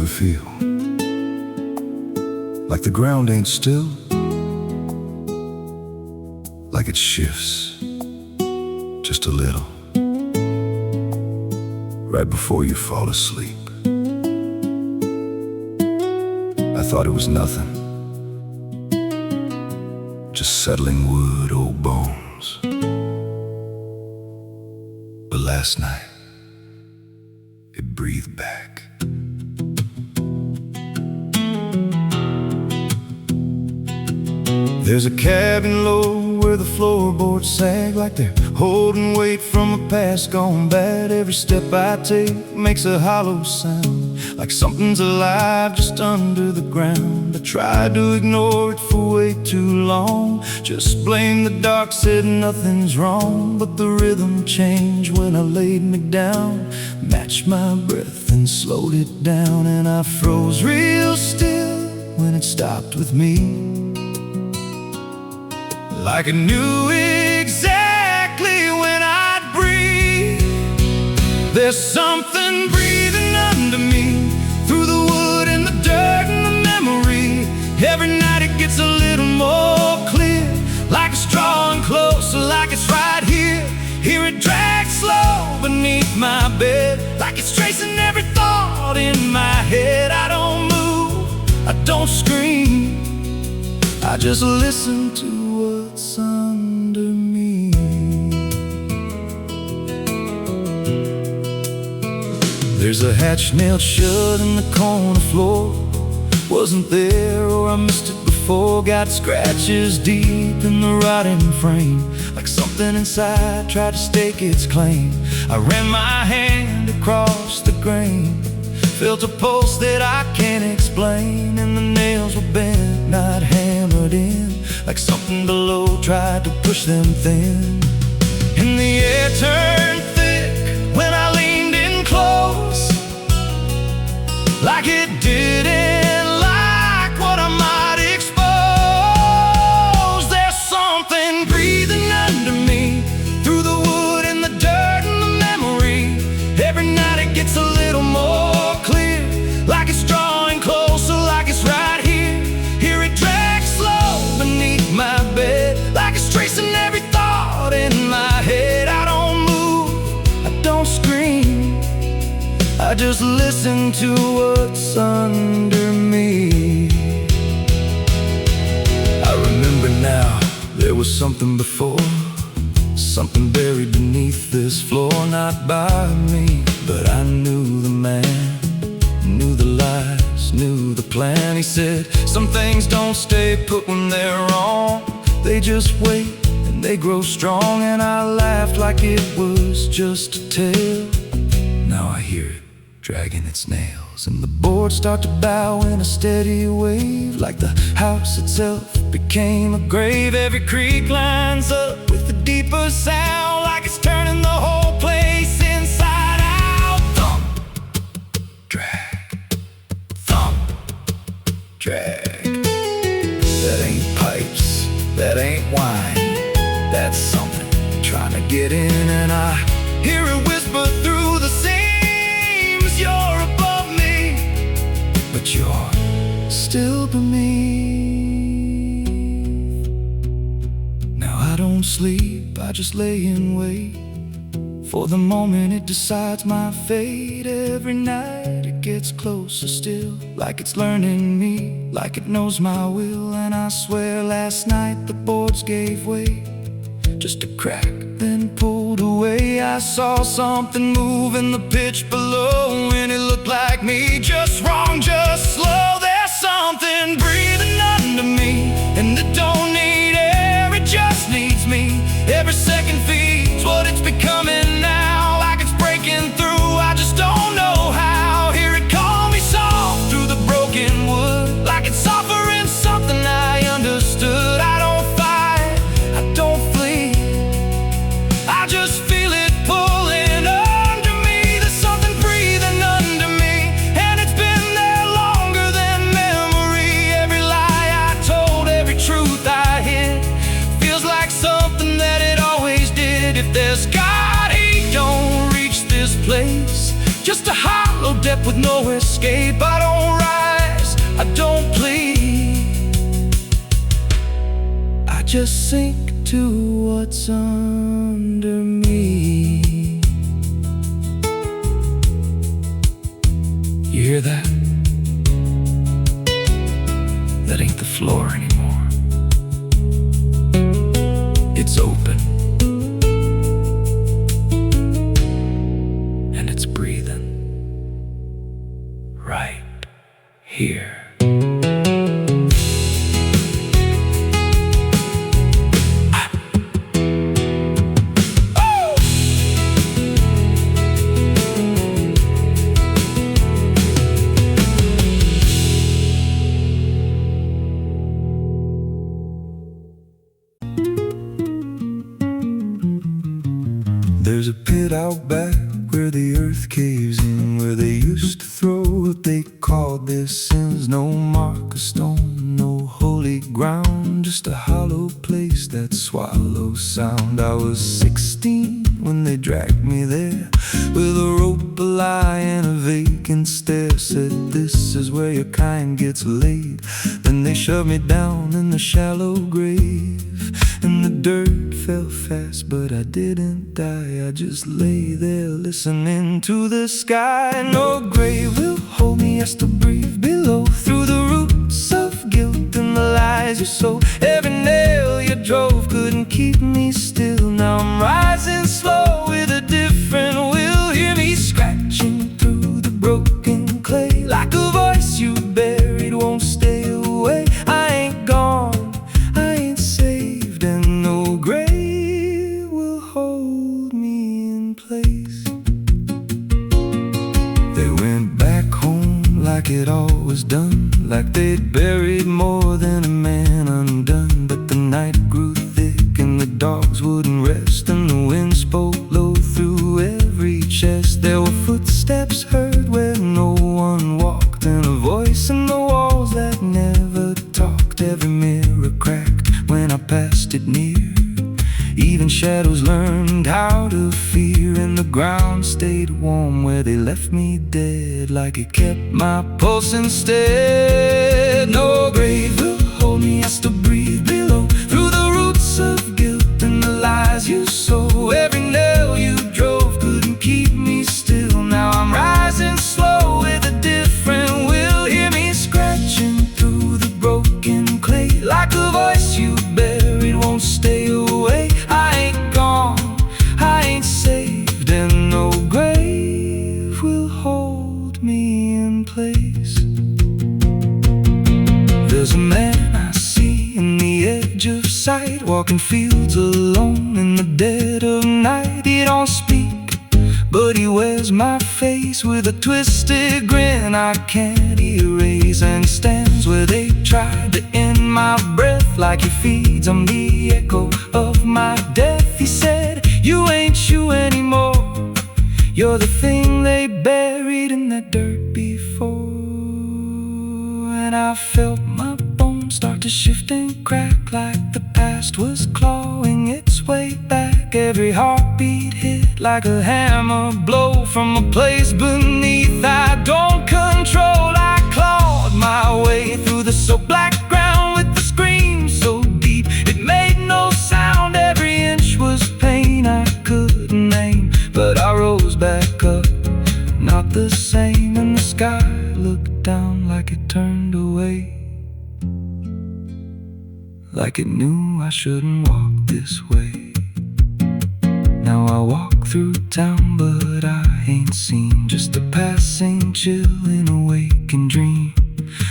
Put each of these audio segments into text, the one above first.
ever feel like the ground ain't still, like it shifts just a little right before you fall asleep? I thought it was nothing, just settling wood, old bones. But last night, it breathed back. There's a cabin low where the floorboards sag like they're holding weight from a past gone bad. Every step I take makes a hollow sound, like something's alive just under the ground. I tried to ignore it for way too long, just blame the dark, said nothing's wrong. But the rhythm changed when I laid me down, matched my breath and slowed it down. And I froze real still when it stopped with me, like I knew exactly when I'd breathe. There's something breathing under me, through the wood and the dirt and the memory. Every night it gets a little more clear, like it's drawing closer, like it's right here. Hear it drag slow beneath my bed, like it's tracing every thought in my head. I don't move, I don't scream, I just listen to what's under me. There's a hatch nailed shut in the corner floor. Wasn't there, or I missed it before. Got scratches deep in the rotting frame, like something inside tried to stake its claim. I ran my hand across the grain, felt a pulse that I can't explain. And the nails were bent, not hammered in, like something below tried to push them thin. And the air turned thick when I leaned in close, like it didn't like what I might expose. There's something breathing under me, through the wood and the dirt and the memory. Every night it gets a little more clear, like it's drawing closer, like it's right here. Hear it drag slow beneath my bed, like it's tracing every thought in my head. I don't move, I don't scream, I just listen to what's under me. I remember now, there was something before, something buried beneath this floor. Not by me, but I knew the man, knew the lies, knew the plan. He said, some things don't stay put when they're wrong, they just wait and they grow strong. And I laughed like it was just a tale. Now I hear it dragging its nails, and the boards start to bow in a steady wave, like the house itself became a grave. Every creak lines up with a deeper sound, like it's turning the whole place inside out. Thump, drag, thump, drag. That ain't pipes, that ain't wine, that's something trying to get in. And I hear it whisper through the seams, you're above me, but you're still beneath. Now I don't sleep, I just lay in wait for the moment it decides my fate. Every night it gets closer still, like it's learning me, like it knows my will. And I swear last night the boards gave way, just a crack, then pulled away. I saw something move in the pitch below, and it looked like me, just wrong, just slow. There's something breathing under me, and it don't need air, it just needs me. Every second feeds what it's becoming now, like it's breaking through, I just don't know how. Hear it call me soft through the broken wood, like it's offering something I understood. I don't fight, I don't flee, I just feel it pulling under me. There's something breathing under me, and it's been there longer than memory. Every lie I told, every truth I hid, feels like something that it always did. If there's God, he don't reach this place, just a hollow shallow depth with no escape. I don't rise, I don't plead, I just sink to what's under me. You hear that? That ain't the floor anymore. It's open, and it's breathing right here. There's a pit out back where the earth caves in, where they used to throw what they called their sins. No mark of stone, no holy ground, just a hollow place that swallows sound. I was 16 when they dragged me there, with a rope, a lie, and a vacant stare. Said, this is where your kind gets laid. Then they shoved me down in the shallow grave, and the dirt fell fast, but I didn't die. I just lay there listening to the sky. No grave will hold me, I still breathe below, through the roots of guilt and the lies you sow. Every nail you drove couldn't keep me still. Now I'm rising slow with a different will. Hear me scratching through the broken clay, like a voice you buried won't stay away. I ain't gone, I ain't saved, and no grave will hold me in place. They went back home like it all was done, like they'd buried more than a man undone. But the night grew thick and the dogs wouldn't rest, and the wind spoke low through every chest. There were footsteps heard where no one walked, and a voice in the walls that never talked. Every mirror cracked when I passed it near. Even shadows learned how to fear, and the ground stayed warm where they left me dead, like it kept my pulse instead. No grave will hold me, I still breathe below, through the roots of guilt and the lies you sow. Every nail you drove couldn't keep me still. Now I'm rising slow with a different will. Hear me scratching through the broken clay, like a voice you buried won't stay away. I ain't gone, I ain't saved, and no grave will hold me in place. There's a man I see in the edge of sight, walking fields alone in the dead of night. He don't speak, but he wears my face with a twisted grin I can't erase. And he stands where they tried to end my breath, like he feeds on the echo of my death. He said, you ain't you anymore, you're the thing they buried in that dirt before. And I felt my bones start to shift and crack, like the past was clawing its way back. Every heartbeat hit like a hammer blow from a place beneath I don't control. I clawed my way through the so black ground with the scream so deep it made no sound. Every inch was pain I couldn't name, but I rose back up, not the same. And the sky looked down like it turned away, like it knew I shouldn't walk this way. Now I walk through town, but I ain't seen, just a passing chill in a waking dream.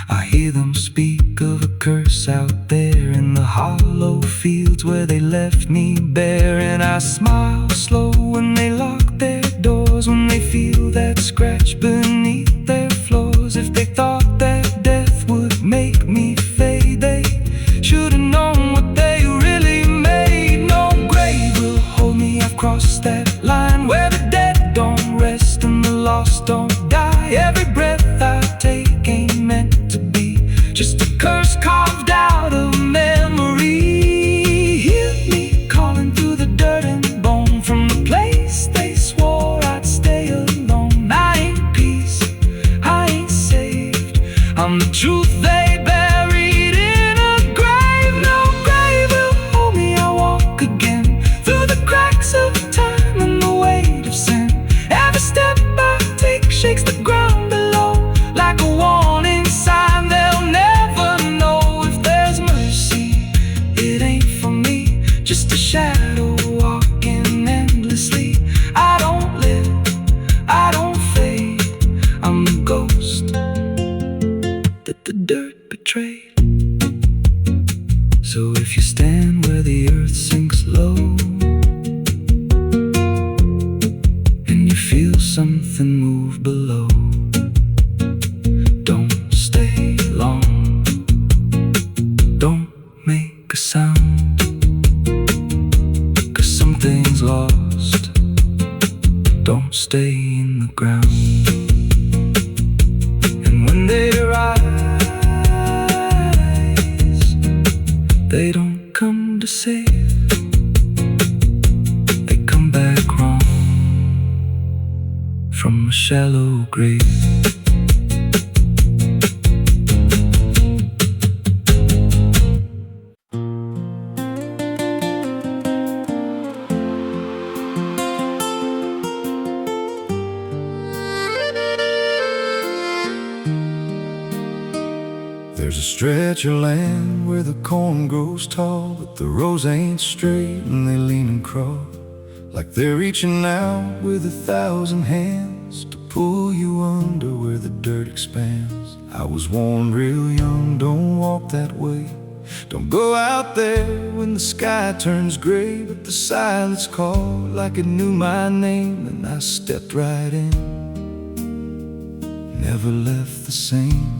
I hear them speak of a curse out there in the hollow fields where they left me bare. And I smile slow when they lock their doors, when they feel that scratch beneath their floors. If they thought that death would make me fade, they should've known what they really made. No grave will hold me, I've crossed that line where the dead don't rest and the lost don't die. Every breath I take ain't meant to be, just a curse carved out of memory. Hear me calling through the dirt and bone, from the lost don't stay in the ground. And when they rise, they don't come to save, they come back wrong from a shallow grave. There's a stretch of land where the corn grows tall, but the rows ain't straight and they lean and crawl, like they're reaching out with 1,000 hands to pull you under where the dirt expands. I was warned real young, don't walk that way, don't go out there when the sky turns gray. But the silence called like it knew my name, and I stepped right in, never left the same.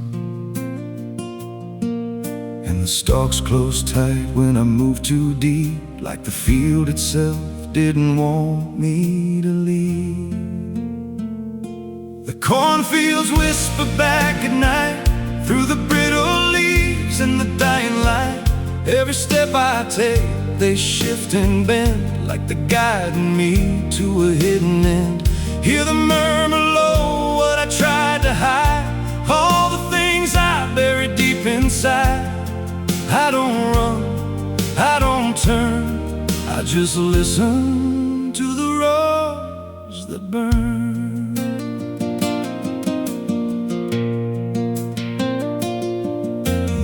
And the stalks closed tight when I moved too deep, like the field itself didn't want me to leave. The cornfields whisper back at night through the brittle leaves and the dying light. Every step I take, they shift and bend, like they're guiding me to a hidden end. Hear the murmur low, what I tried to hide, all the things I buried deep inside. I don't run, I don't turn, I just listen to the roars that burn.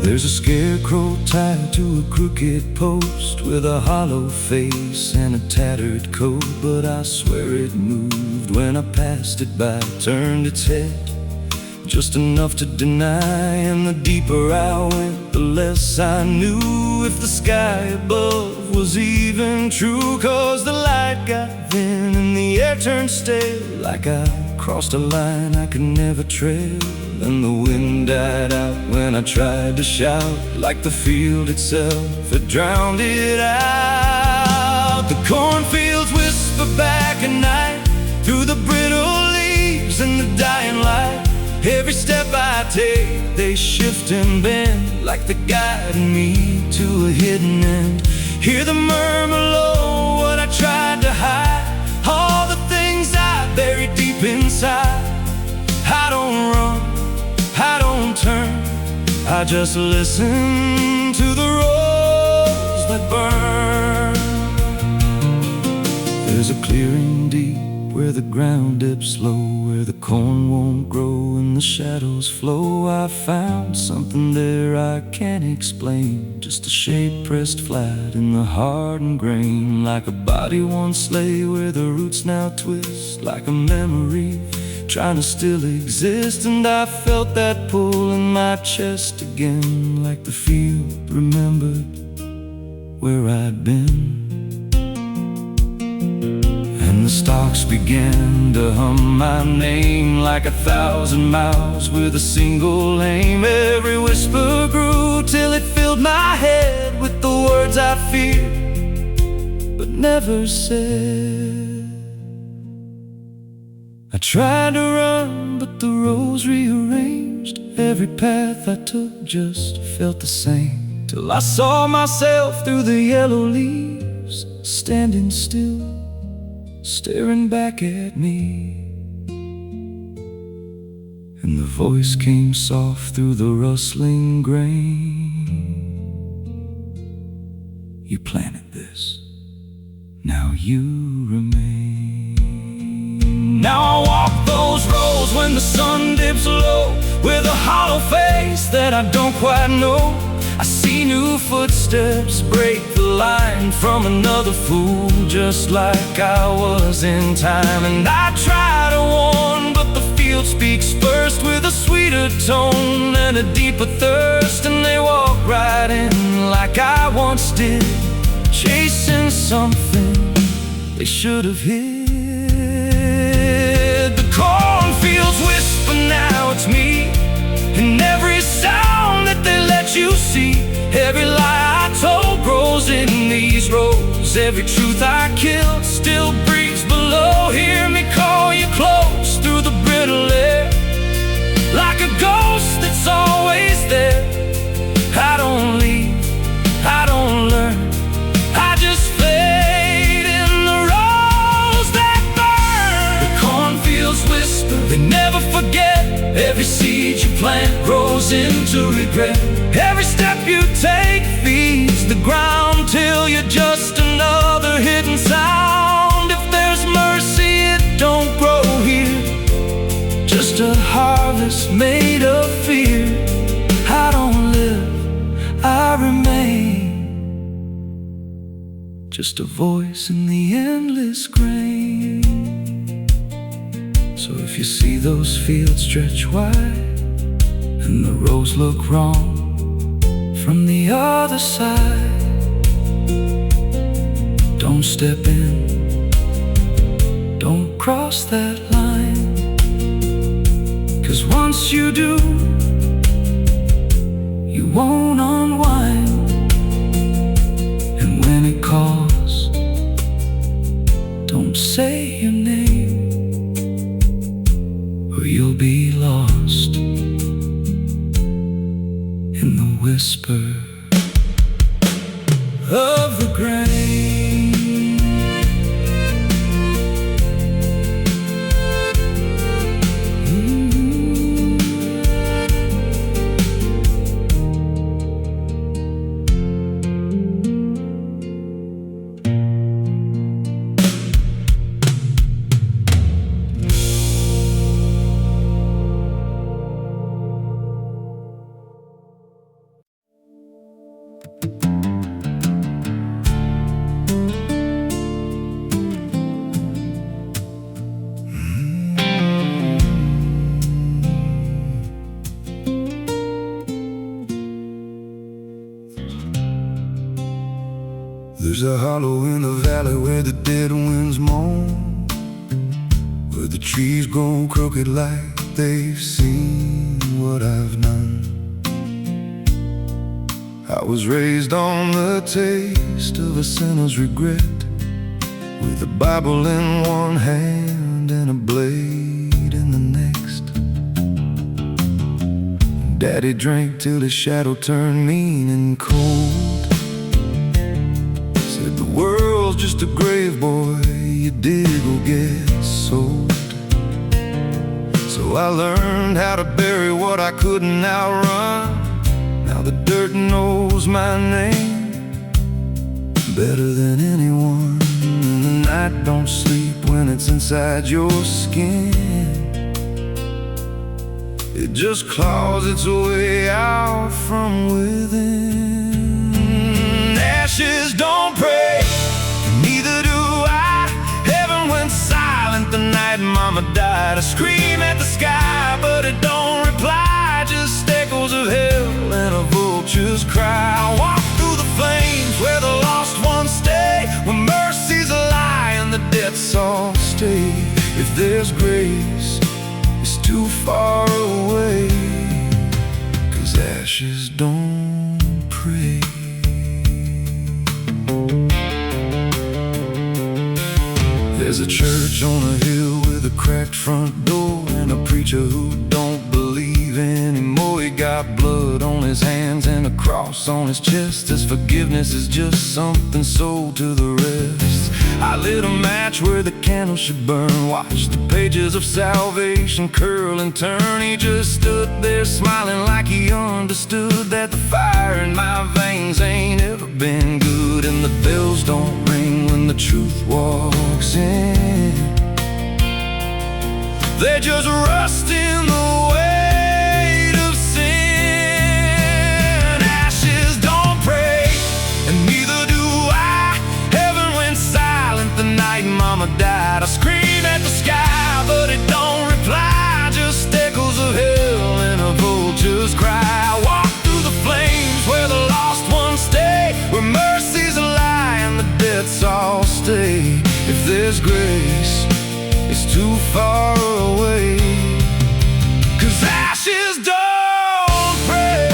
There's a scarecrow tied to a crooked post with a hollow face and a tattered coat, but I swear it moved when I passed it by, turned its head just enough to deny. And the deeper I went, the less I knew if the sky above was even true. 'Cause the light got thin and the air turned stale, like I crossed a line I could never trail. And the wind died out when I tried to shout, like the field itself had drowned it out. The cornfields whisper back at night through the brittle leaves and the dying light. Every step I take, they shift and bend, like they're guiding me to a hidden end. Hear the murmur low, what I tried to hide, all the things I buried deep inside. I don't run, I don't turn, I just listen to the roars that burn. There's a clearing deep where the ground dips low, where the corn won't grow and the shadows flow. I found something there I can't explain, just a shape pressed flat in the hardened grain, like a body once lay where the roots now twist, like a memory trying to still exist. And I felt that pull in my chest again, like the field remembered where I'd been. The stalks began to hum my name, like 1,000 mouths with a single aim. Every whisper grew till it filled my head with the words I feared but never said. I tried to run, but the roads rearranged. Every path I took just felt the same, till I saw myself through the yellow leaves, standing still, staring back at me. And the voice came soft through the rustling grain. You planted this, now you remain. Now I walk those roads when the sun dips low, with a hollow face that I don't quite know. I see new footsteps break the line from another fool, just like I was in time. And I try to warn, but the field speaks first, with a sweeter tone and a deeper thirst. And they walk right in like I once did, chasing something they should have hid. The cornfields whisper, now it's me, and every sound that they let you see. Every lie I told grows in these rows, every truth I killed still breathes below. Hear me call you close through the brittle air, like a ghost that's always there. I don't leave, I don't learn, I just fade in the rose that burn. The cornfields whisper, they never forget. Every seed you plant grows into regret. Every step you take feeds the ground till you're just another hidden sound. If there's mercy, it don't grow here, just a harvest made of fear. I don't live, I remain, just a voice in the endless grain. So if you see those fields stretch wide and the roads look wrong from the other side, don't step in, don't cross that line. 'Cause once you do, you won't unwind. And when it calls, don't say your name, or you'll be lost in the whisper of the grain. There's a hollow in the valley where the dead winds moan, where the trees grow crooked like they've seen what I've known. I was raised on the taste of a sinner's regret, with a Bible in one hand and a blade in the next. Daddy drank till his shadow turned mean and cold. The world's just a grave, boy, you dig or get sold. So I learned how to bury what I couldn't outrun. Now the dirt knows my name better than anyone. And the night don't sleep when it's inside your skin. It just claws its way out from within. Ashes don't pray, neither do I. Heaven went silent the night Mama died. I scream at the sky, but it don't reply, just echoes of hell and a vulture's cry. I walk through the flames where the lost ones stay, where mercy's a lie and the debts all stay. If there's grace, it's too far away, 'cause ashes don't pray. There's a church on a hill with a cracked front door, and a preacher who don't believe anymore. He got blood on his hands and a cross on his chest. His forgiveness is just something sold to the rest. I lit a match where the candle should burn, watched the pages of salvation curl and turn. He just stood there smiling like he understood that the fire in my veins ain't ever been good. And the bells don't ring when the truth walks in, they just rust in the weight of sin. Ashes don't pray, and neither do I. Heaven went silent the night Mama died. I scream at the sky, but it don't reply, just echoes of hell and a vulture's cry. I walk through the flames where the lost ones stay, where mercy's a lie and the debts all stay. If there's grace, it's too far away, 'cause ashes don't pray.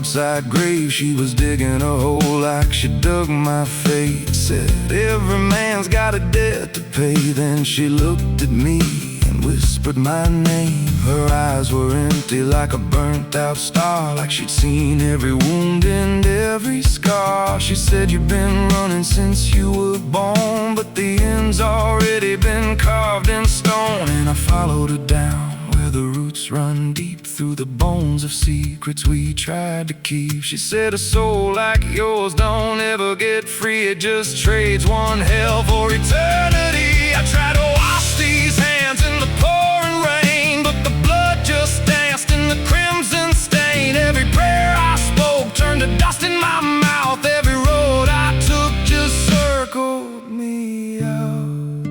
roadside grave. She was digging a hole like she dug my fate. Said, every man's got a debt to pay. Then she looked at me and whispered my name. Her eyes were empty like a burnt out star, like she'd seen every wound and every scar. She said, you've been running since you were born, but the end's already been carved in stone. And I followed her down where the roots run deep, through the bones of secrets we tried to keep. She said, a soul like yours don't ever get free. It just trades one hell for eternity. I tried to wash these hands in the pouring rain, but the blood just danced in the crimson stain. Every prayer I spoke turned to dust in my mouth. Every road I took just circled me out.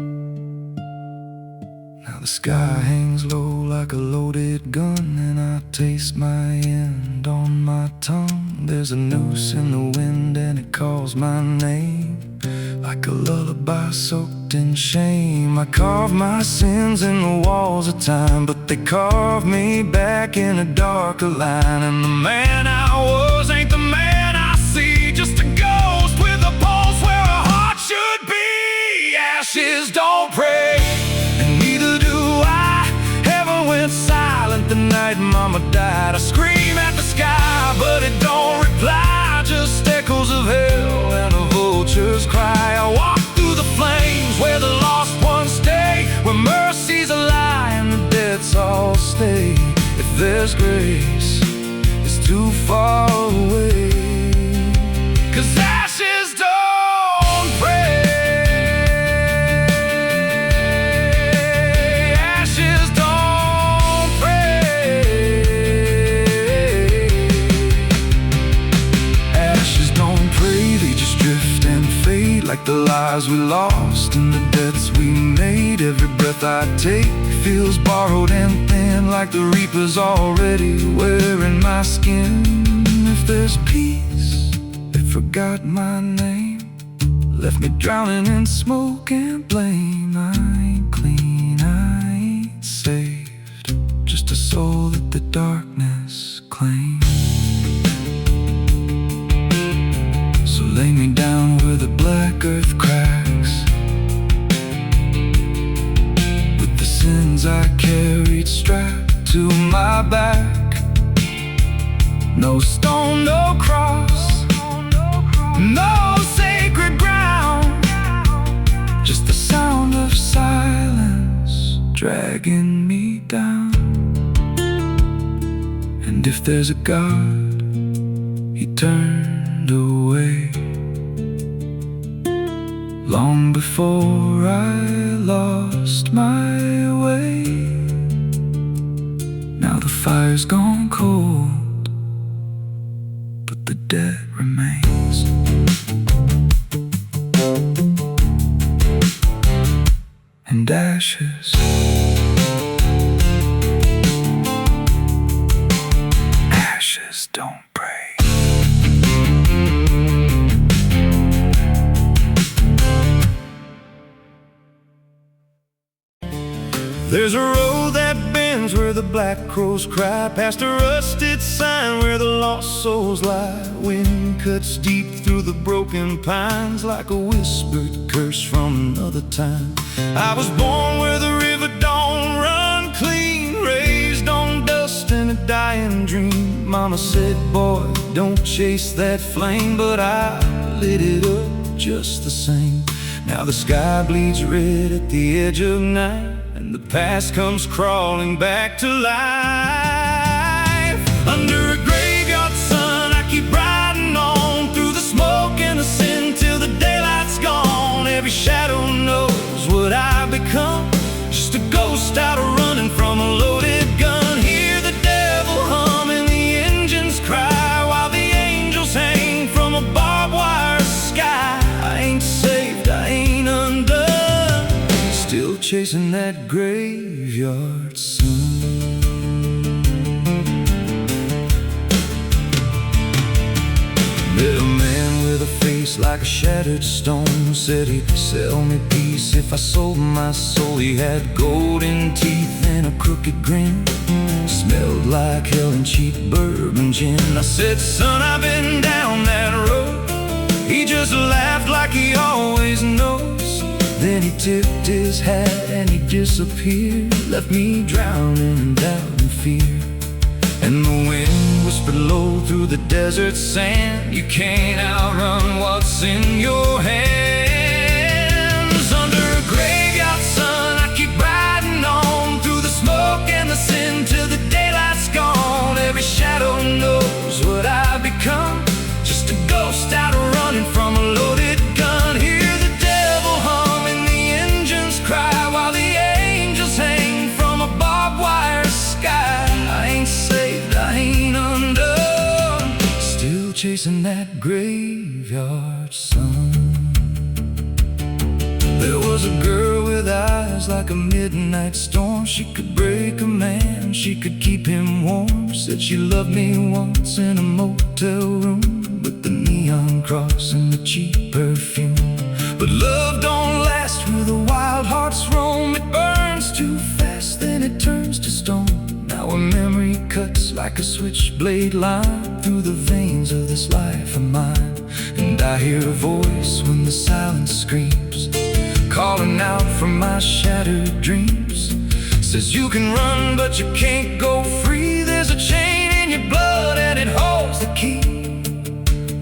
Now the sky hangs low like a loaded gun, and I taste my end on my tongue. There's a noose in the wind and it calls my name, like a lullaby soaked in shame. I carved my sins in the walls of time, but they carved me back in a darker line. And the man I was ain't the man I see, just a ghost with a pulse where a heart should be. Ashes don't pray, and neither do I. Heaven went silent the night Mama died. I scream at the sky, but it don't reply, just echoes of hell and a vulture's cry. I walk through the flames where the lost ones stay, where mercy's a lie and the dead's all stay. If there's grace, it's too far away, 'cause ashes don't pray. Ashes don't pray. Ashes don't pray, they just drift and fade, like the lives we lost and the debts we made. Every breath I take feels borrowed and thin, like the reaper's already wearing my skin. If there's peace, they forgot my name, left me drowning in smoke and blame. I ain't clean, I ain't saved, just a soul that the darkness claims. So lay me down where the black earth cracks, with the sins I carried strapped to my back. No stone, no cross, no sacred ground, just the sound of silence dragging me down. And if there's a God, He turned away long before I lost my way. Now the fire's gone cold, but the debt remains. And ashes, ashes don't pray. There's a road that bends where the black crows cry, past a rusted sign where the lost souls lie. Wind cuts deep through the broken pines, like a whispered curse from another time. I was born where the river don't run clean, raised on dust and a dying dream. Mama said, boy, don't chase that flame, but I lit it up just the same. Now the sky bleeds red at the edge of night, and the past comes crawling back to life. Under a graveyard sun, I keep riding on through the smoke and the sin till the daylight's gone. Every shadow knows what I've become, just a ghost out running from a loaded gun. Hear the devil hum and the engines cry, while the angels hang from a barbed wire sky. I ain't saved, I ain't undone, still chasing that graveyard sun. Met a man with a face like a shattered stone, said he'd sell me peace if I sold my soul. He had golden teeth and a crooked grin, smelled like hell and cheap bourbon gin. I said, son, I've been down that road. He just laughed like he always knows. Then he tipped his hat and he disappeared, left me drowning in doubt and fear. And the wind whispered low through the desert sand, you can't outrun what's in your hands. Under a graveyard sun, I keep riding on through the smoke and the sin till the daylight's gone. Every shadow knows what I've become, just a ghost out running from a loaded gun. Hear the devil hum and the engines cry while the angels hang from a barbed wire sky. I ain't saved, I ain't undone, still chasing that graveyard sun. There was a girl with eyes like a midnight storm. She could break a man, she could keep him warm. Said she loved me once in a motel room, with the neon cross and the cheap perfume. But love don't last where the wild hearts roam. It burns too fast, then it turns to stone. Now a memory cuts like a switchblade line through the veins of this life of mine. And I hear a voice when the silence screams, calling out from my shattered dreams. Says you can run but you can't go free. There's a chain in your blood and it holds the key.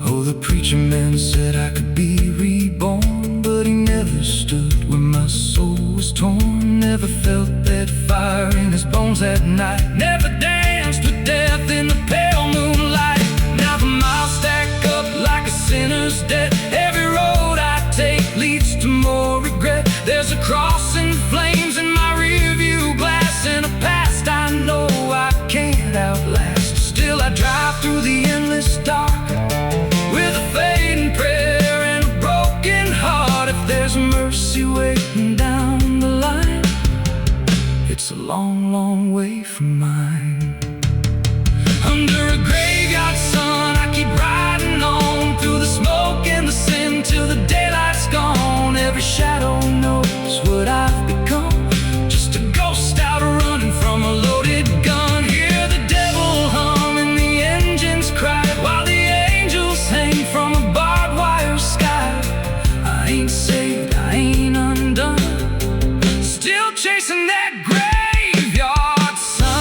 Oh, the preacher man said I could be reborn, but he never stood where my soul was torn. Never felt that fire in his bones at night, never danced with death in the pale moonlight. Now the miles stack up like a sinner's debt. Every road I take leads to more regret. There's a cross and flames in my rearview glass, and a past I know I can't outlast. Still I drive through the endless dark with a fading prayer and a broken heart. If there's mercy waiting down the line, it's a long, long way from mine. Under a graveyard sun, I keep riding on through the smoke and the sin till the daylight's gone. Every shadow knows what I've become, just a ghost out running from a loaded gun. Hear the devil hum and the engines cry while the angels hang from a barbed wire sky. I ain't saved, I ain't undone, still chasing that graveyard sun.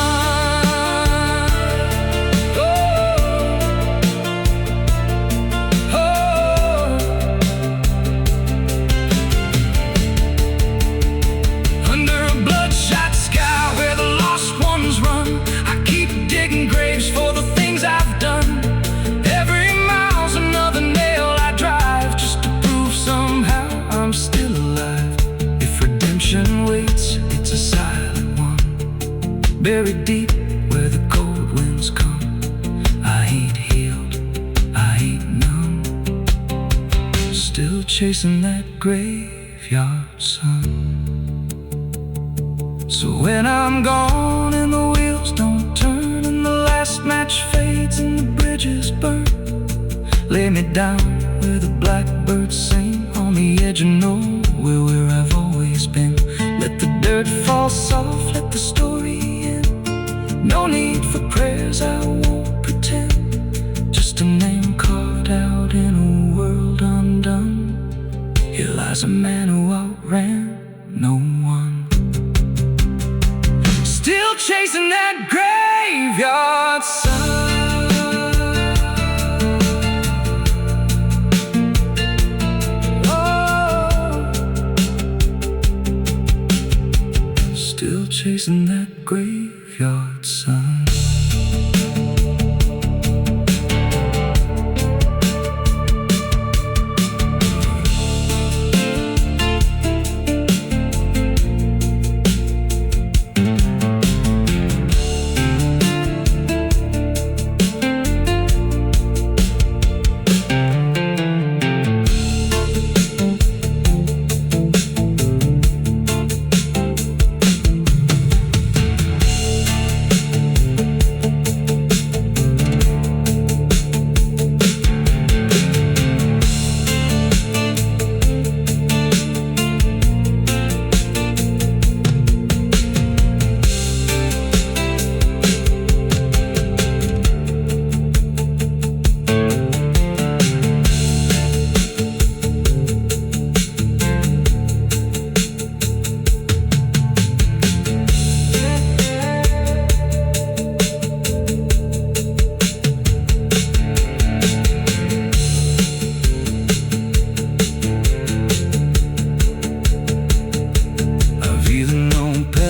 Oh, oh. Under a bloodshot sky where the lost ones run, I keep digging graves for the things I've done. Every mile's another nail I drive, just to prove somehow I'm still alive. If redemption waits, it's a silent one, buried deep where the cold winds come. I ain't healed, I ain't numb, still chasing that graveyard sun. So when I'm gone and the wheels don't turn and the last match fades and the bridges burn, lay me down where the blackbirds sing, on the edge of nowhere where I've always been. Let the dirt fall soft, let the story end. No need for prayers, I won't pretend, just a name carved out in a world undone. Here lies a man who outran no one, still chasing that graveyard sun. Oh, still chasing that graveyard sun.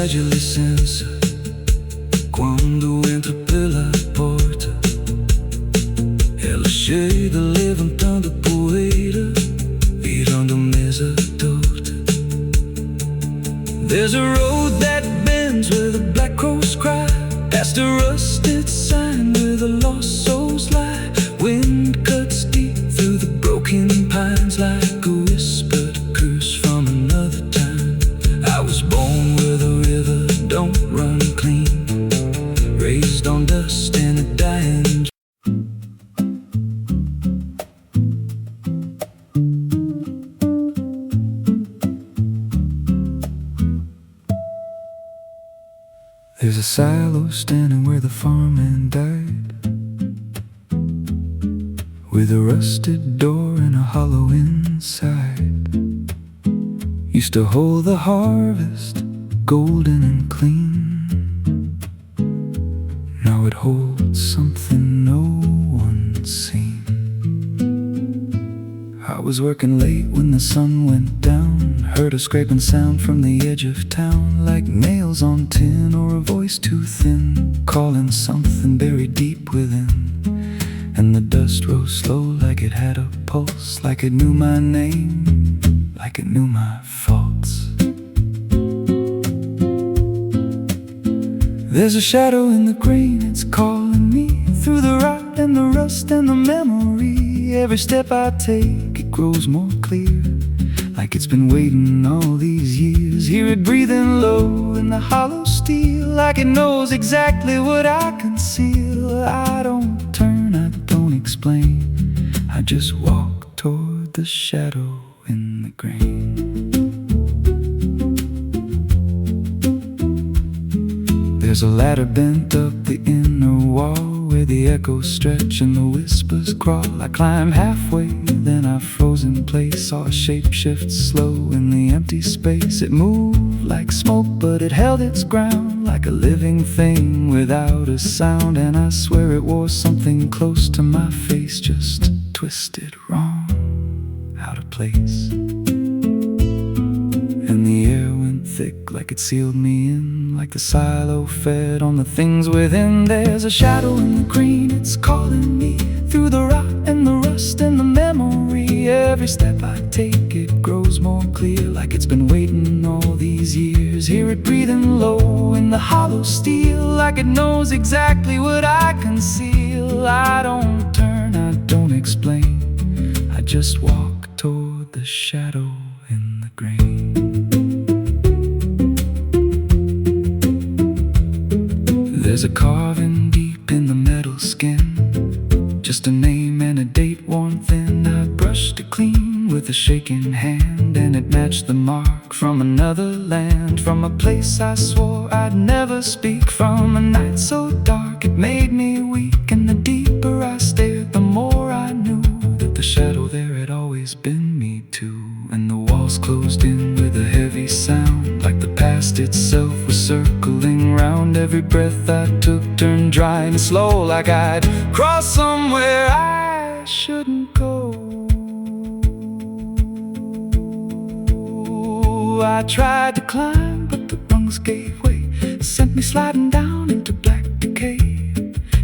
de licença quando entra pela porta. Ela chega levantando poeira, virando mesa torta. There's a road that bends where the black crows cry, past a rusted sign where the lost souls lie. Wind cuts deep through the broken pines like a whispered curse from another time. I was born where the river don't run clean, raised on dust and a dying. There's a silo standing where the farmhand died, with a rusted door and a hollow inside. Used to hold the harvest, golden and clean. Now it holds something no one's seen. I was working late when the sun went down, heard a scraping sound from the edge of town, like nails on tin or a voice too thin, calling something buried deep within. And the dust rose slow like it had a pulse, like it knew my name, like it knew my faults. There's a shadow in the grain, it's calling me through the rot and the rust and the memory. Every step I take, it grows more clear, like it's been waiting all these years. Hear it breathing low in the hollow steel, like it knows exactly what I conceal. I don't turn, I don't explain, I just walk toward the shadow in the grain. There's a ladder bent up the inner wall, where the echoes stretch and the whispers crawl. I climb halfway, then I froze in place, saw a shape shift slow in the empty space. It moved like smoke, but it held its ground, like a living thing without a sound. And I swear it wore something close to my face, just twisted wrong, out of place. And the air went thick like it sealed me in, like the silo fed on the things within. There's a shadow in the green, it's calling me through the rot and the rust and the memory. Every step I take, it grows more clear, like it's been waiting all these years. Hear it breathing low in the hollow steel, like it knows exactly what I conceal. I don't turn, I don't explain, I just walk toward the shadow in the grain. There's a carving deep in the metal skin, just a name and a date worn thin. I brushed it clean with a shaking hand, and it matched the mark from another land, from a place I swore I'd never speak, from a night so dark it made me weak. And the deeper I stared, the more I knew that the shadow there had always been me too. And the walls closed in with a heavy sound, like the past itself was circling round. Every breath I took turned dry and slow, like I'd crossed somewhere I shouldn't go. I tried to climb, but the rungs gave way, sent me sliding down into black decay.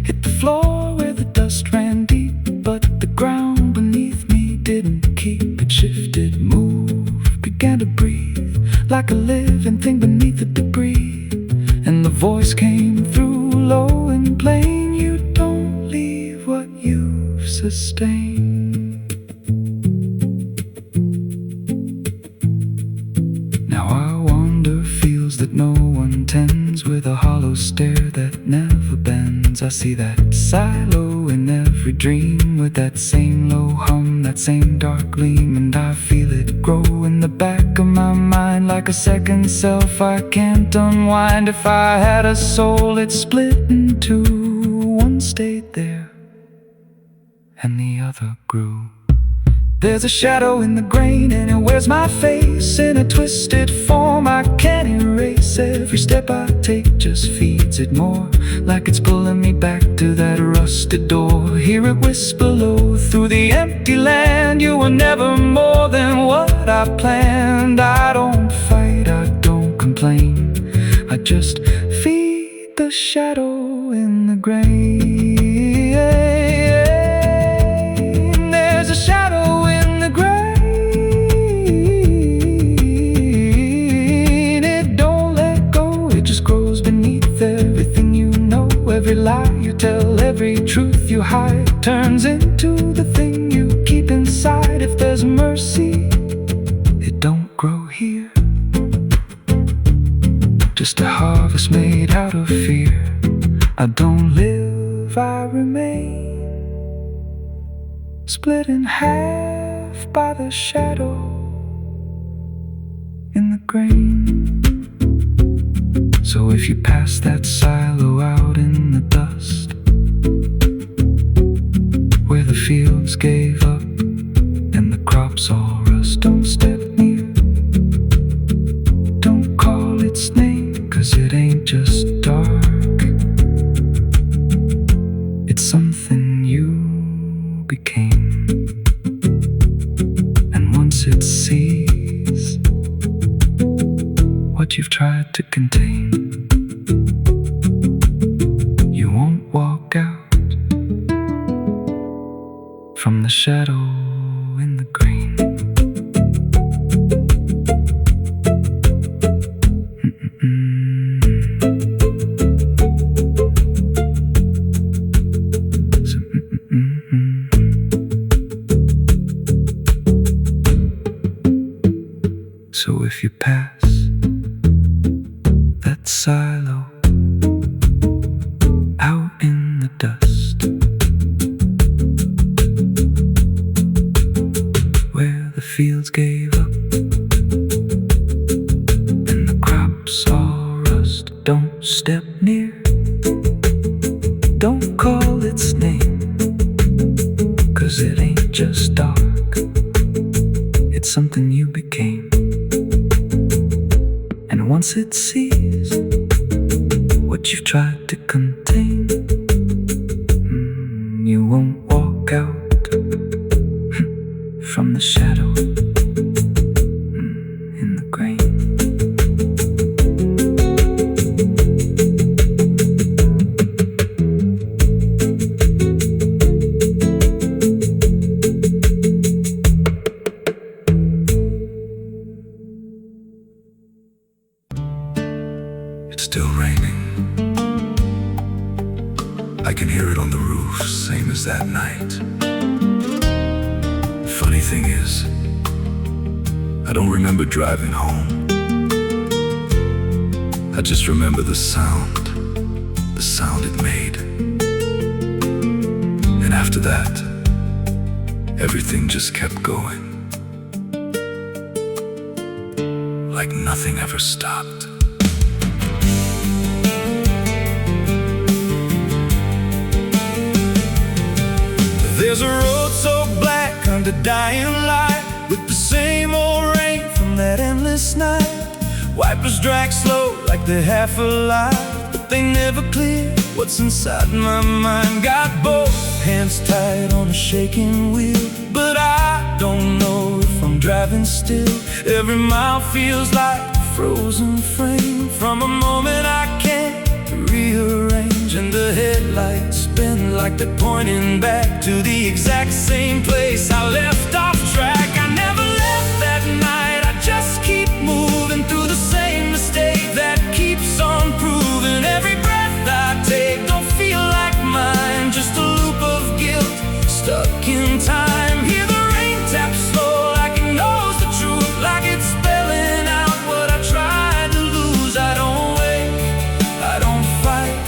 Hit the floor where the dust ran deep, but the ground beneath me didn't keep. It shifted, moved, began to breathe, like a living thing beneath the debris. And the voice came through low and plain, you don't leave what you've sustained. Now I wander fields that no one tends, with a hollow stare that never bends. I see that silo in every dream, with that same low hum, that same dark gleam. And I feel it grow in the back of my mind, like a second self I can't unwind. If I had a soul, it split in two. One stayed there and the other grew. There's a shadow in the grain, and it wears my face in a twisted form I can't erase. Every step I take just feeds it more, like it's pulling me back to that rusted door. Hear it whisper low through the empty land, you were never more than what I planned. I don't fight, I don't complain, I just feed the shadow in the grain. There's a shadow in the grain. It don't let go, it just grows beneath everything you know. Every lie you tell, every truth you hide, turns into the thing you keep inside. If there's mercy, it don't grow here. Just a harvest made out of fear. I don't live, I remain, split in half by the shadow in the grain. So if you pass that silo out in the dust, where the fields gave up and the crops all rust, don't step near, don't call its name, 'cause it ain't just dark, it's something you became. And once it sees what you've tried to contain, you won't walk out from the shadow in the grain. So if you pass that silo out in the dust, where the fields gave up and the crops all rust, don't step near, don't call its name, 'cause it ain't just dark, it's something you became. And once it sees what you've tried to contain, you won't walk out from the shadow in the grain. It's still raining. I can hear it on the roof, same as that night. Funny thing is, I don't remember driving home. I just remember the sound it made. And after that, everything just kept going, like nothing ever stopped. There's a road so black under dying light, with the same old rain from that endless night. Wipers drag slow like they're half alive, but they never clear what's inside my mind. Got both hands tied on a shaking wheel, but I don't know if I'm driving still. Every mile feels like a frozen frame from a moment I can't rearrange, and the headlights spin like they're pointing back to the exact same place I left off track. I never left that night, I just keep moving through the same mistake that keeps on proving. Every breath I take don't feel like mine, just a loop of guilt stuck in time. Hear the rain tap slow like it knows the truth, like it's spelling out what I tried to lose. I don't wake, I don't fight,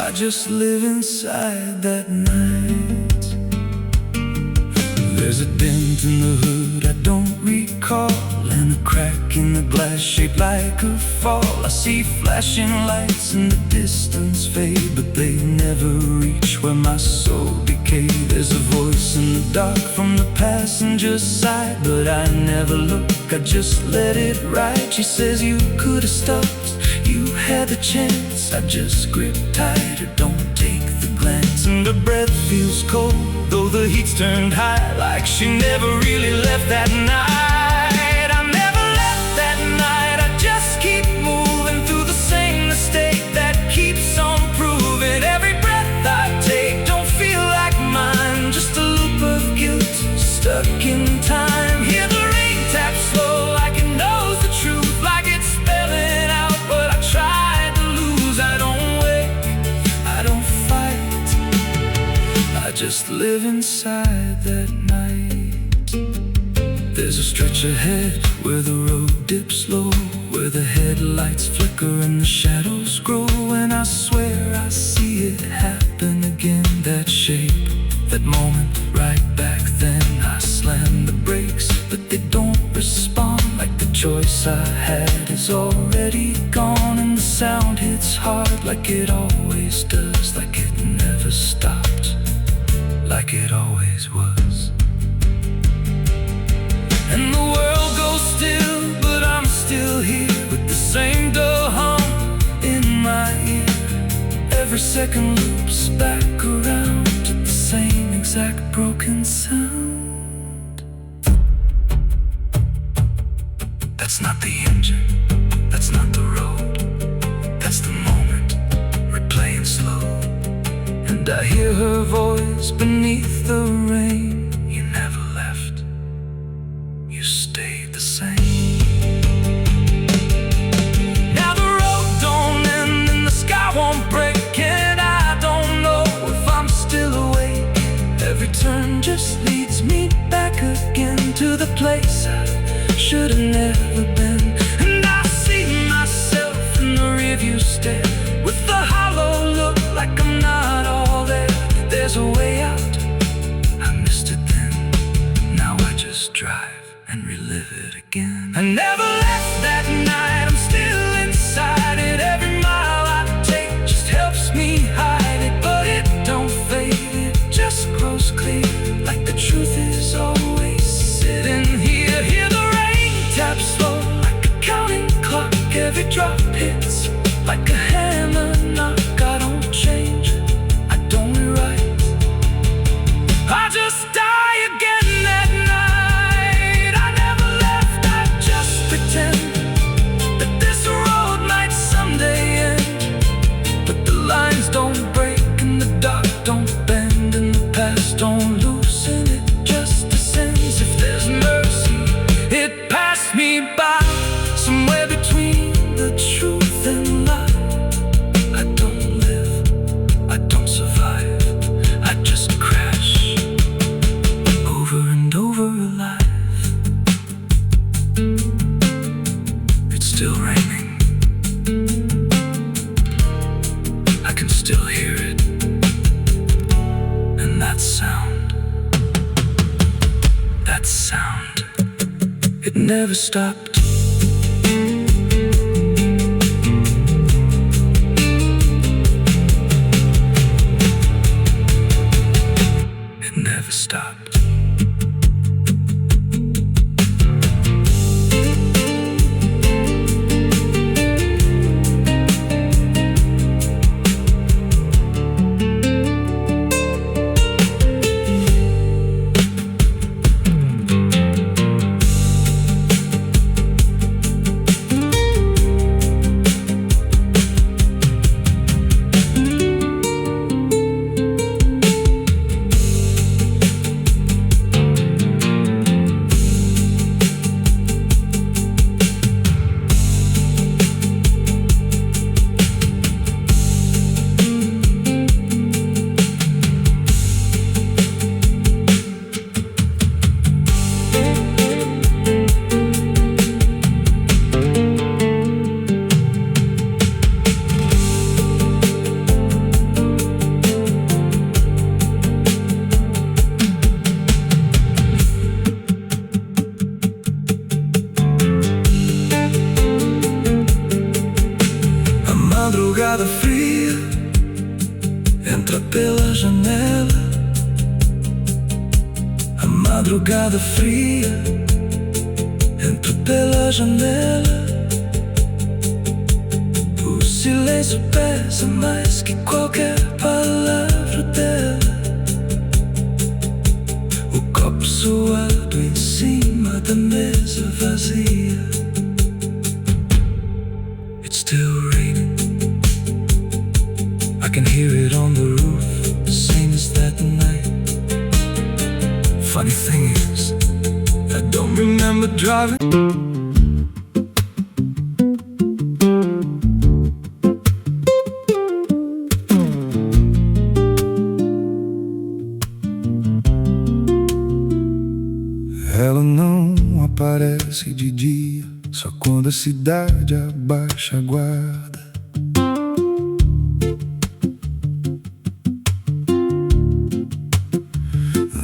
I just live inside that night. There's a dent in the hood I don't recall, and a crack in the glass shaped like a fall. I see flashing lights in the distance fade, but they never reach where my soul decay. There's a voice in the dark from the passenger side, but I never look, I just let it ride. She says you could have stopped, you had the chance. I just grip tighter, don't take the glance. And her breath feels cold, though the heat's turned high, like she never really left that night. I never left that night, I just keep moving just live inside that night. There's a stretch ahead where the road dips low, where the headlights flicker and the shadows grow. And I swear I see it happen again. That shape, that moment, right back then. I slam the brakes, but they don't respond. Like the choice I had is already gone. And the sound hits hard like it always does. Like it never stopped, like it always was. And the world goes still, but I'm still here, with the same dull hum in my ear. Every second loops back around to the same exact broken sound. That's not the engine, that's not the road, that's the moment, replaying slow. And I hear her voice beneath the rain. You never left, you stayed the same. Now the road don't end and the sky won't break, and I don't know if I'm still awake. Every turn just leads me back again to the place I should have never been. And I see myself in the rearview stare, with the hollow look like I'm not all there. There's a way out, I missed it then. Now I just drive and relive it again. I never left that night, I'm still inside it. Every mile I take just helps me hide it, but it don't fade, it just grows clear. Like the truth is always sitting here. Hear the rain tap slow like a counting clock. Every drop hits like a hammer knock. I don't change, I don't rewrite, I just die again that night. I never left, I just pretend that this road might someday end. But the lines don't break and the dark don't bend, and the past don't loosen, it just descends. If there's mercy, it passed me by, somewhere between the truth and lie. I don't live, I don't survive, I just crash over and over alive. It's still raining, I can still hear it, and that sound, it never stopped. It never stopped. Madrugada fria entra pela janela. A madrugada fria entra pela janela. O silêncio pesa mais que qualquer palavra dela. O copo suado em cima da mesa vazia. It's still raining, I can hear it on the roof, the same as that night. Funny thing is, I don't remember driving. cidade abaixa a guarda.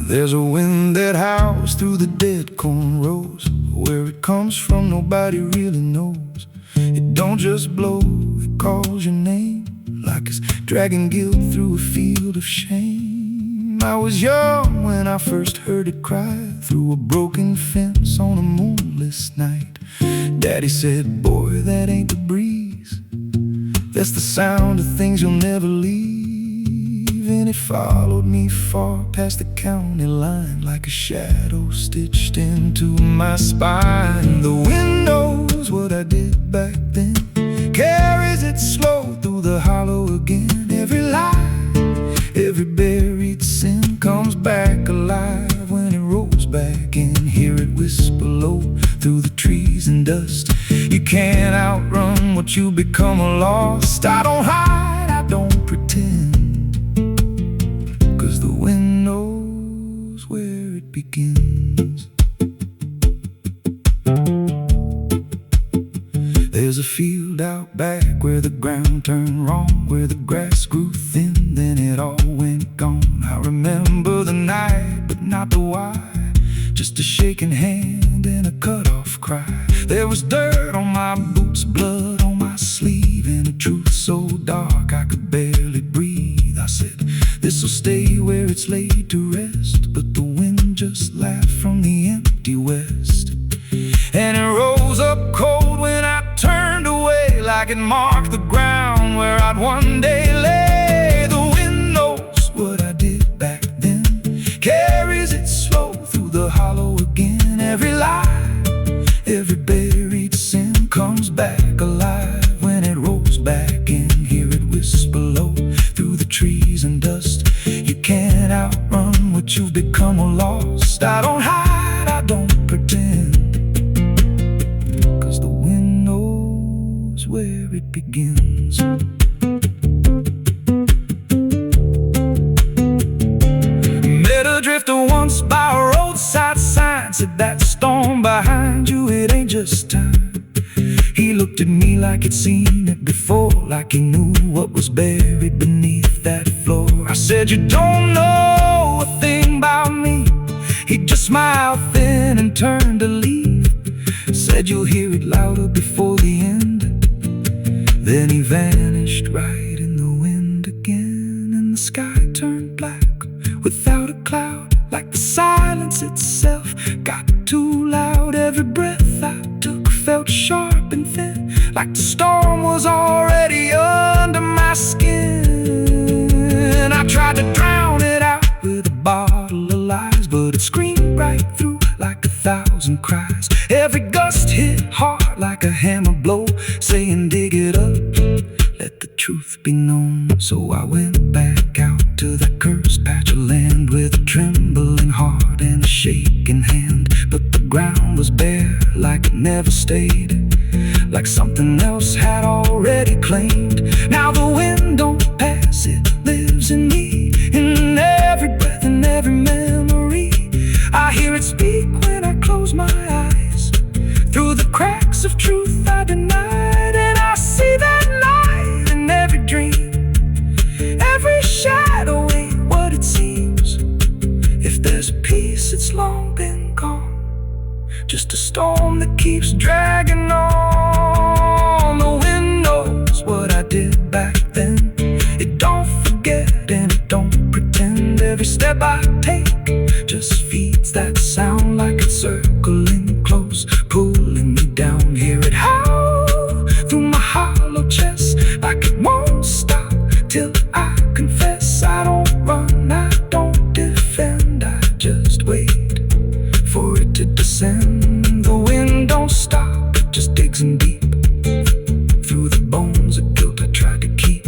There's a wind that howls through the dead corn rows. Where it comes from nobody really knows. It don't just blow, it calls your name, like it's dragging guilt through a field of shame. I was young when I first heard it cry through a broken fence on a moonless night. Daddy said, boy, that ain't the breeze, that's the sound of things you'll never leave. And it followed me far past the county line, like a shadow stitched into my spine. The wind knows what I did back then, carries it slow through the hollow again. Every lie, every buried sin comes back alive when it rolls back in. Hear it whisper low through the trees and dust. You can't outrun what you become lost. I don't hide, I don't pretend, 'cause the wind knows where it begins. There's a field out back where the ground turned wrong, where the grass grew thin, then it all went gone. I remember the night, but not the why, just a shaking hand and a cut-off cry. There was dirt on my boots, blood on my sleeve, and a truth so dark I could barely breathe. I said, this'll stay where it's laid to rest, but the wind just laughed from the empty west. And it rose up cold when I turned away, like it marked the ground where I'd one day lay. The wind knows what I did back then, carries it slow through the hollow again. Every lie, every buried sin comes back alive when it rolls back in. Hear it whisper low through the trees and dust. You can't outrun what you've become or lost. I don't hide, I don't pretend, 'cause the wind knows where it begins. Met a drifter once by a roadside sign, said that storm behind you, it ain't just time. He looked at me like he'd seen it before, like he knew what was buried beneath that floor. I said, you don't know a thing about me. He just smiled thin and turned to leave. Said, you'll hear it louder before the end. Then he vanished right in the wind again, and the sky turned black without a cloud, like the silence itself got too loud. Every breath I took felt sharp and thin, like the storm was already under my skin. I tried to drown it out with a bottle of lies, but it screamed right through like 1,000 cries. Every gust hit hard like a hammer blow, saying dig it up, let the truth be known. So I went back out to that cursed patch of land with a trembling heart and a shaking hand. But the ground was bare like it never stayed, like something else had already claimed. Now the wind don't pass, it lives in me, in every breath and every memory. I hear it speak when I close my eyes, through the cracks of truth I denied. And I see that light in every dream, every shadow ain't what it seems. If there's peace, it's long been gone, just a storm that keeps dragging on. The wind knows what I did back then. It don't forget and it don't pretend. Every step I take just feeds that sound, like it's circling close, pulling me down. Hear it howl through my hollow chest, like it won't stop till I confess. I don't run, I don't defend, I just wait for it to descend. The wind don't stop, it just digs in deep through the bones of guilt I tried to keep.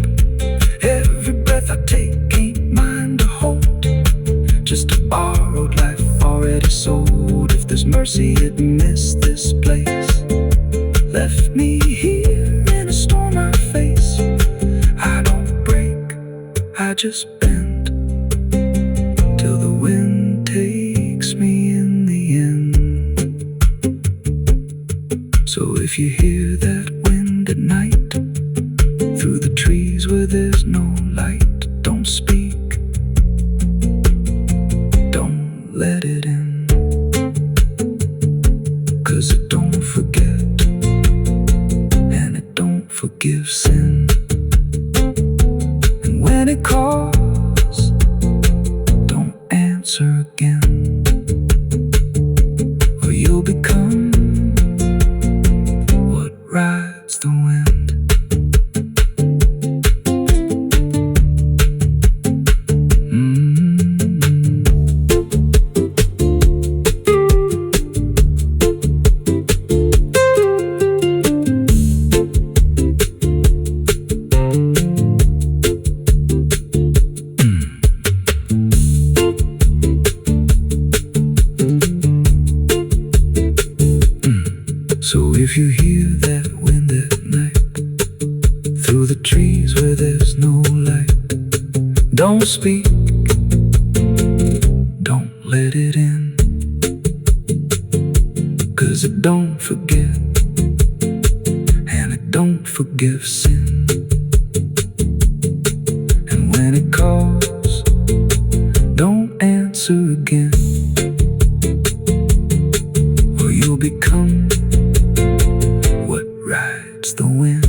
Every breath I take ain't mine to hold, just a borrowed life already sold. If there's mercy, it missed this place, left me here in a storm I face. I don't break, I just bend, till the wind takes me in the end. So if you hear trees where there's no light. Don't speak, don't let it in, 'cause it don't forget, and it don't forgive sin. And when it calls, don't answer again, or you'll become what rides the wind. So if you hear that wind at night, through the trees where there's no light, don't speak, don't let it in, 'cause it don't forget, and it don't forgive sin. And when it calls, don't answer again, or you'll become what rides the wind.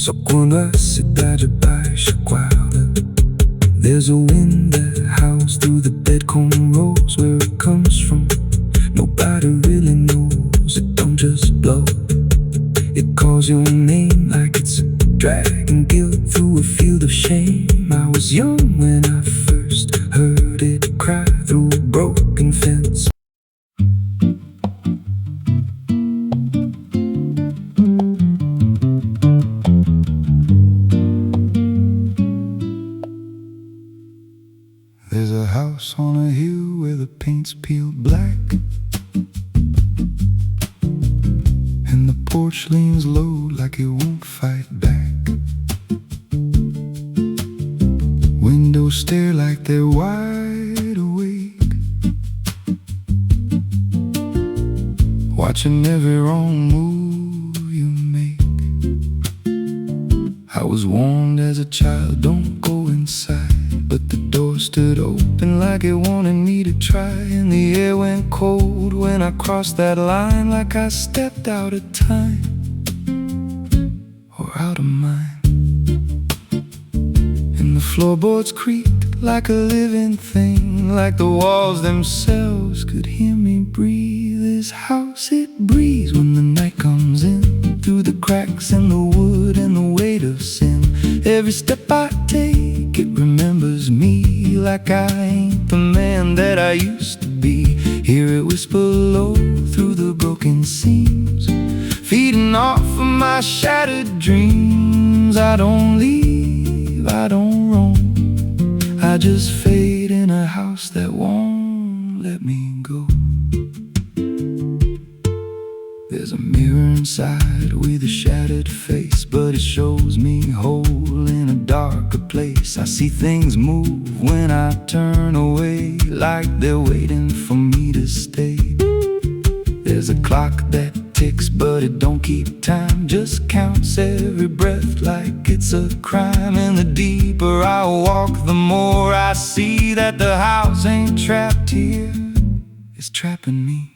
Só quando a cidade baixa guarda, there's a wind that howls through the dead corn rows. Where it comes from, nobody really knows. It don't just blow, it calls your name like it's dragging guilt through a field of shame. I was young when I first heard it cry through a broken fence. There's a house on a hill where the paint's peeled black, and the porch leans low like it won't fight back. Windows stare like they're wide awake, watching every wrong move you make. I was warned as a child, don't go inside, but the door stood open like it wanted me to try. And the air went cold when I crossed that line, like I stepped out of time or out of mind. And the floorboards creaked like a living thing, like the walls themselves could hear me breathe. This house, it breathes when the night comes in, through the cracks in the wood and the weight of sin. Every step I take, it remembers me, like I ain't the man that I used to be. Hear it whisper low through the broken seams, feeding off of my shattered dreams. I don't leave, I don't roam, I just fade in a house that won't let me go. There's a mirror inside with a shattered face, but it shows me whole in a darker place. I see things move when I turn away, like they're waiting for me to stay. There's a clock that ticks, but it don't keep time, just counts every breath like it's a crime. And the deeper I walk, the more I see that the house ain't trapped here, it's trapping me.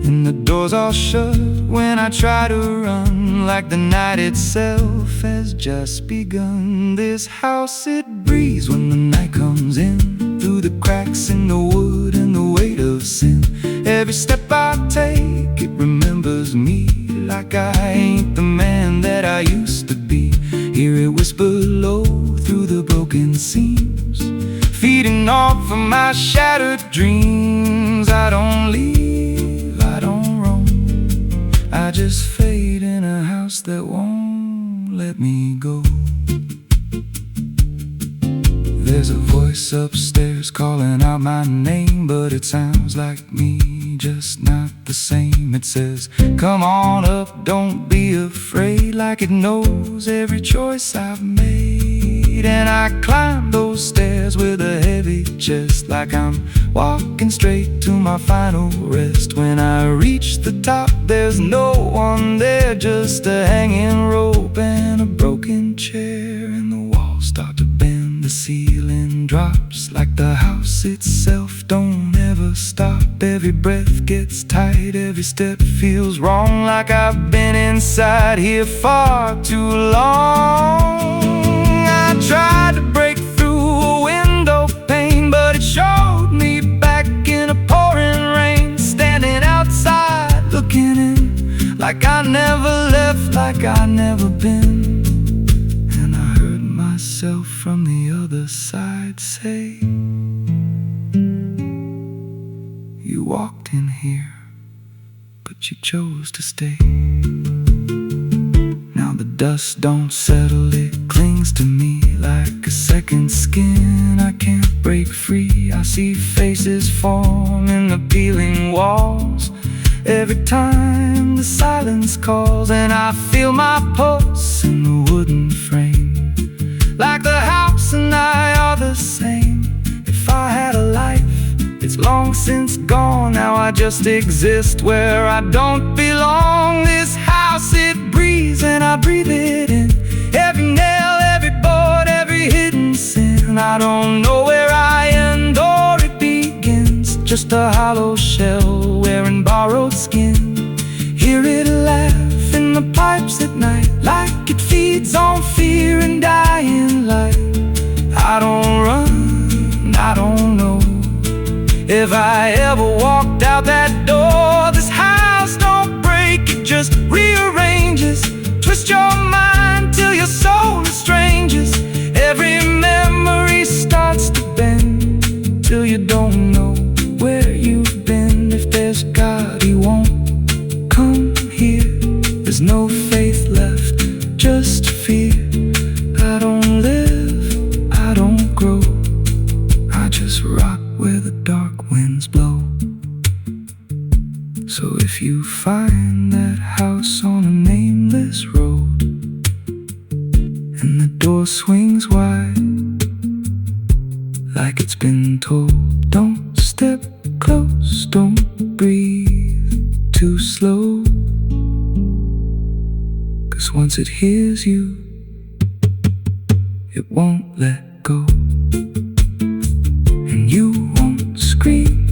And the doors all shut when I try to run, like the night itself has just begun. This house, it breathes when the night comes in, through the cracks in the wood and the weight of sin. Every step I take, it remembers me, like I ain't the man that I used to be. Hear it whisper low through the broken seams, feeding off of my shattered dreams. I don't leave, I don't roam, just fate in a house that won't let me go. There's a voice upstairs calling out my name, but it sounds like me, just not the same. It says, come on up, don't be afraid, like it knows every choice I've made. And I climb those stairs with a heavy chest, like I'm walking straight to my final rest. When I reach the top, there's no one there, just a hanging rope and a broken chair. And the walls start to bend, the ceiling drops, like the house itself don't ever stop. Every breath gets tight, every step feels wrong, like I've been inside here far too long. I tried to break through a window pane, but it showed me back in a pouring rain. Standing outside, looking in, like I never left, like I never been. And I heard myself from the other side say, you walked in here, but you chose to stay. Now the dust don't settle, it clings to me like a second skin. I can't break free. I see faces form in the peeling walls every time the silence calls. And I feel my pulse in the wooden frame, like the house and I are the same. If I had a life, it's long since gone. Now I just exist where I don't belong. This house, it breathes and I breathe it in. Every nail, every board, every hidden sin. I don't know where I end or it begins, just a hollow shell wearing borrowed skin. Hear it laugh in the pipes at night, like it feeds on fear and dying light. I don't run, I don't know if I ever walked out that door. This house don't break, it just rearranges. Twist your mind till your soul estranges. Every memory starts to bend, till you don't know where you've been. If there's God, He won't come here. There's no faith left, just fear. I don't live, I don't grow, I just rock where the dark winds blow. So if you find that house on a nameless road, and the door swings wide, like it's been told, don't step close, don't breathe too slow. 'Cause once it hears you, it won't let go. And you won't scream,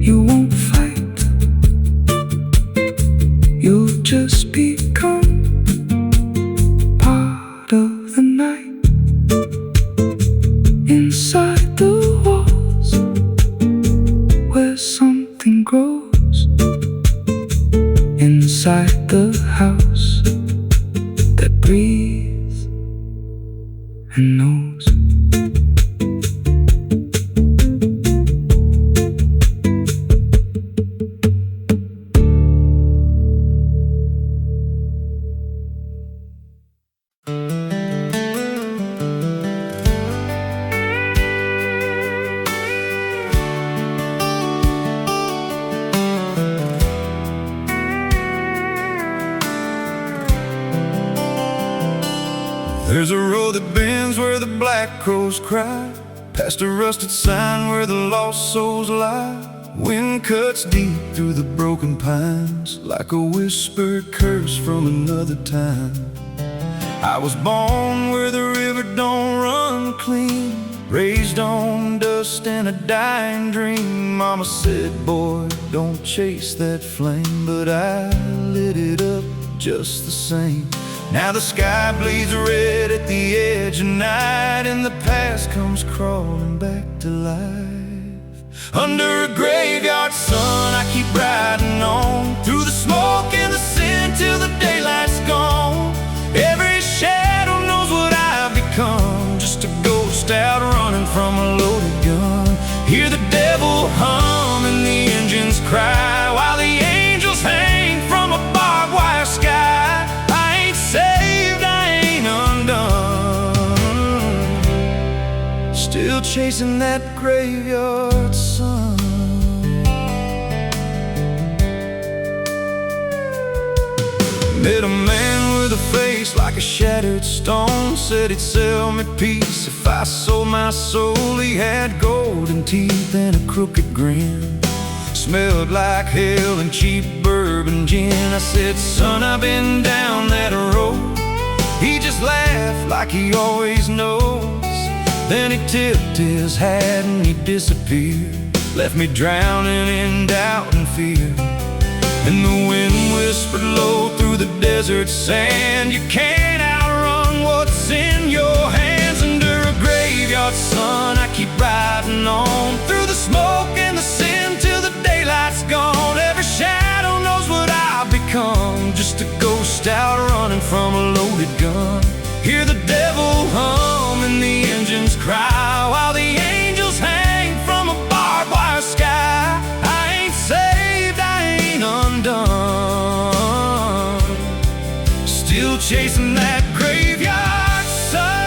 you won't fight, you'll just become part of the night. Inside the walls, where something grows. Inside the house that breathes and knows. There's a road that bends where the black crows cry, past a rusted sign where the lost souls lie. Wind cuts deep through the broken pines, like a whispered curse from another time. I was born where the river don't run clean, raised on dust and a dying dream. Mama said, boy, don't chase that flame, but I lit it up just the same. Now the sky bleeds red at the edge of night, and the past comes crawling back to life. Under a graveyard sun, I keep riding on, through the smoke and the sin till the daylight's gone. Every shadow knows what I've become, just a ghost out running from a loaded gun. Hear the devil hum and the engines cry, while the angels hang from chasing that graveyard sun. Met a man with a face like a shattered stone. Said he'd sell me peace if I sold my soul. He had golden teeth and a crooked grin. Smelled like hell and cheap bourbon gin. I said, son, I've been down that road. He just laughed like he always knows. Then he tipped his hat and he disappeared. Left me drowning in doubt and fear. And the wind whispered low through the desert sand. You can't outrun what's in your hands. Under a graveyard sun, I keep riding on through the smoke and the sin till the daylight's gone. Every shadow knows what I've become, just a ghost out running from a loaded gun. Hear the devil hum and the engines cry while the angels hang from a barbed wire sky. I ain't saved, I ain't undone, still chasing that graveyard sun.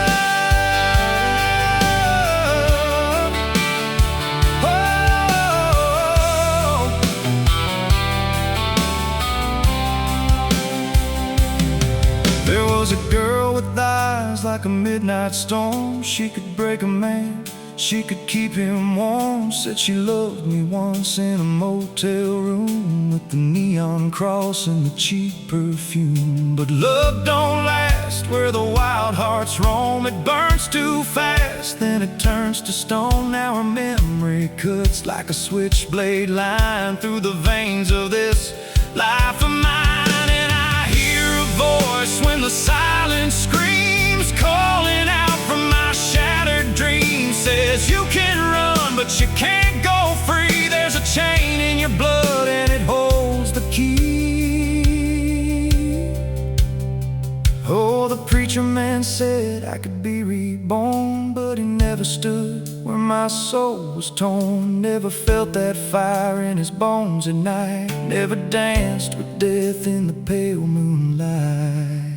There was a girl with eyes like a midnight storm. She could break a man, she could keep him warm. Said she loved me once in a motel room with the neon cross and the cheap perfume. But love don't last where the wild hearts roam. It burns too fast, then it turns to stone. Now her memory cuts like a switchblade line through the veins of this life of mine. And I hear a voice when the silence screams, calling out from my shattered dreams. Says you can run, but you can't go free. There's a chain in your blood and it holds the key. Oh, the preacher man said I could be reborn, but he never stood where my soul was torn. Never felt that fire in his bones at night. Never danced with death in the pale moonlight.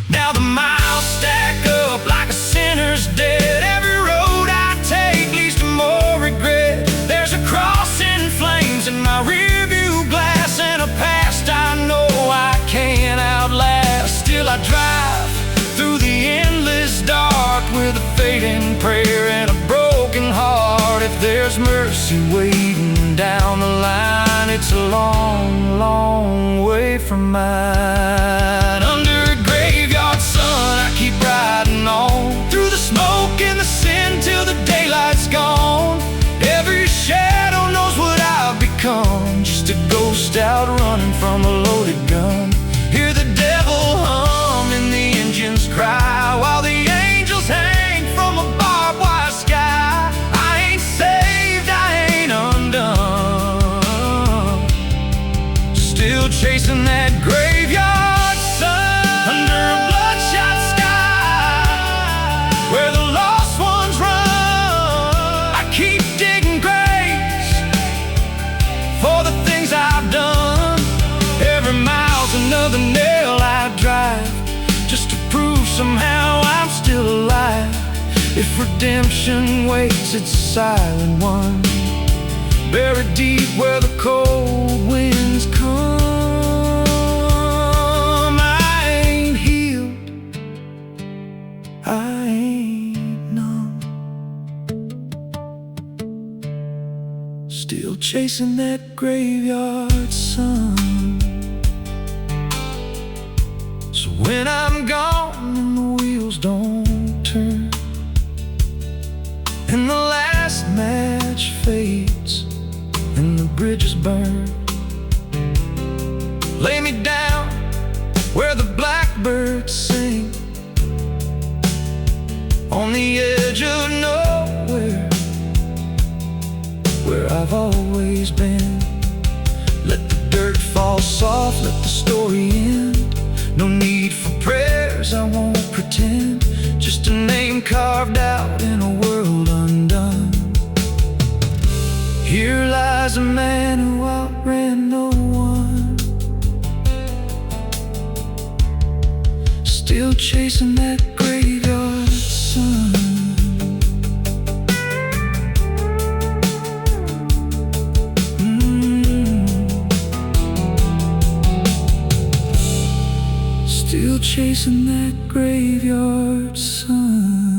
Now the miles stack up like a sinner's debt. Every road I take leads to more regret. There's a cross in flames in my rearview glass, and a past I know I can't outlast. Still I drive through the endless dark with a fading prayer and a broken heart. If there's mercy waiting down the line, it's a long, long way from mine. Under a graveyard sun, I keep riding on through the smoke and the sin till the daylight's gone. Every shadow knows what I've become, just a ghost out running from a loaded gun. Hear the devil hum and the engines cry while the angels hang from a barbed wire sky. I ain't saved, I ain't undone, still chasing that graveyard sun. Under a bloodshot sky where the lost ones run, I keep digging graves for the things I've done. Every mile's another nail I drive, just to prove somehow I'm still alive. If redemption waits, it's a silent one, buried deep where the cold winds come. I ain't healed, I ain't numb, still chasing that graveyard sun. So when I'm gone and the wheels don't turn, and the last match fades and the bridges burn, lay me down where the blackbirds sing, on the edge of nowhere, where I've always been. Let the dirt fall soft, let the story end. No need for prayers, I won't pretend, just a name carved out in a world undone. Here lies a man who outran no one, still chasing that graveyard sun. still chasing that graveyard sun.